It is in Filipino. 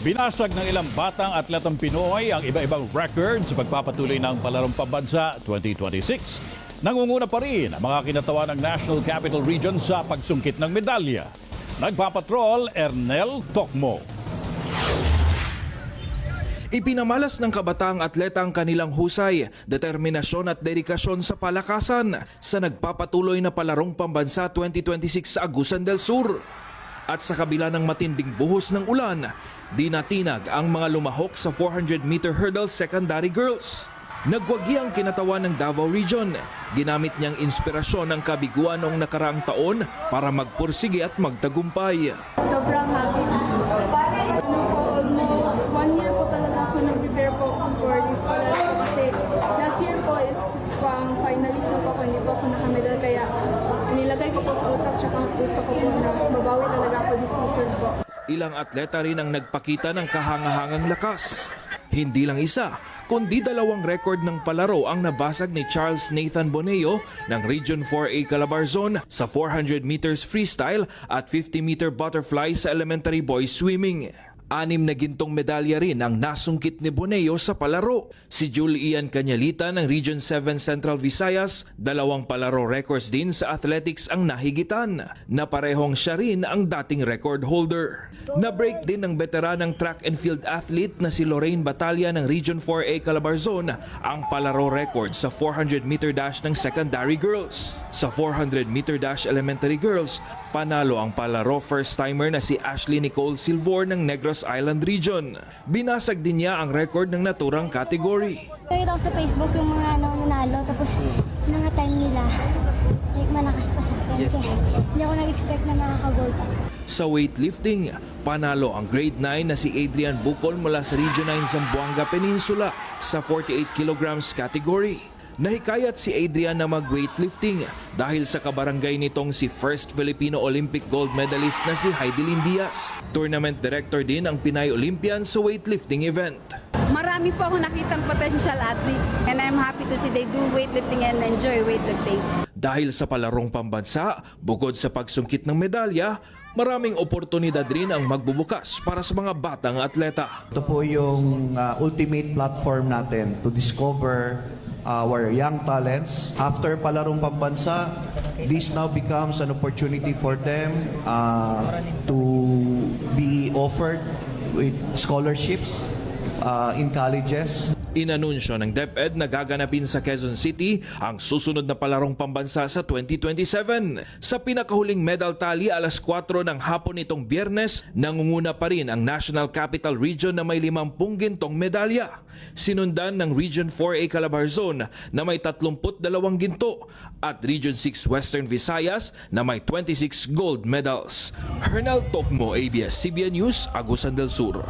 Binasag ng ilang batang atletang Pinoy ang iba-ibang record sa pagpapatuloy ng Palarong Pambansa 2026. Nangunguna pa rin ang mga kinatawa ng National Capital Region sa pagsungkit ng medalya. Nagpapatrol, Ernel Tokmo. Ipinamalas ng kabataang atleta ang kanilang husay, determinasyon at dedikasyon sa palakasan sa nagpapatuloy na Palarong Pambansa 2026 sa Agusan del Sur. At sa kabila ng matinding buhos ng ulan, di natinag ang mga lumahok sa 400-meter hurdle secondary girls. Nagwagi ang kinatawan ng Davao Region. Ginamit niyang inspirasyon ng kabiguan noong nakaraang taon para magpursige at magtagumpay. Sobrang happy. Almost 1 year po talaga ako nag-prepare po for this Palarong kasi last year po is pang finalist na po ako, hindi po ako nakamedal kaya nilagay ko po sa utak tsaka gusto ko po na mabawi talaga ako this season po. Ilang atleta rin ang nagpakita ng kahangahangang lakas. Hindi lang isa, kundi dalawang record ng palaro ang nabasag ni Charles Nathan Boneo ng Region 4A Calabarzon sa 400 meters freestyle at 50-meter butterfly sa elementary boys swimming. 6 na gintong medalya rin ang nasungkit ni Boneo sa palaro. Si Julian Cañalita ng Region 7 Central Visayas, 2 palaro records din sa athletics ang nahigitan, na parehong siya rin ang dating record holder. Na-break din ng veteranang track and field athlete na si Lorraine Batalla ng Region 4A Calabarzon ang palaro record sa 400-meter dash ng secondary girls. Sa 400-meter dash elementary girls, panalo ang palaro first-timer na si Ashley Nicole Silvor ng Negros Island Region. Binasag din niya ang record ng naturang category. Nakita ko sa Facebook yung mga nanalo, tapos mga time nila, like malakas pa sa akin. Kaya hindi ako nag-expect na makaka-gold pa. Sa weightlifting, panalo ang grade 9 na si Adrian Bucol mula sa Region 9 Zamboanga Peninsula sa 48 kilograms category. Nahikayat si Adrian na mag-weightlifting dahil sa kabarangay nitong si first Filipino Olympic gold medalist na si Heidelin Diaz. Tournament director din ang Pinay Olympian sa weightlifting event. Marami po ako nakitang potential athletes and I'm happy to see they do weightlifting and enjoy weightlifting. Dahil sa Palarong Pambansa, bukod sa pagsungkit ng medalya, maraming oportunidad rin ang magbubukas para sa mga batang atleta. Ito po yung ultimate platform natin to discover our young talents. After Palarong Pambansa, this now becomes an opportunity for them to be offered with scholarships in colleges. Inanunsyo ng DepEd na gaganapin sa Quezon City ang susunod na Palarong Pambansa sa 2027. Sa pinakahuling medal tally alas 4 ng hapon nitong Biyernes, nangunguna pa rin ang National Capital Region na may 50 gintong medalya. Sinundan ng Region 4A Calabarzon na may 32 ginto at Region 6 Western Visayas na may 26 gold medals. Ernel Tokmo, ABS-CBN News, Agusan del Sur.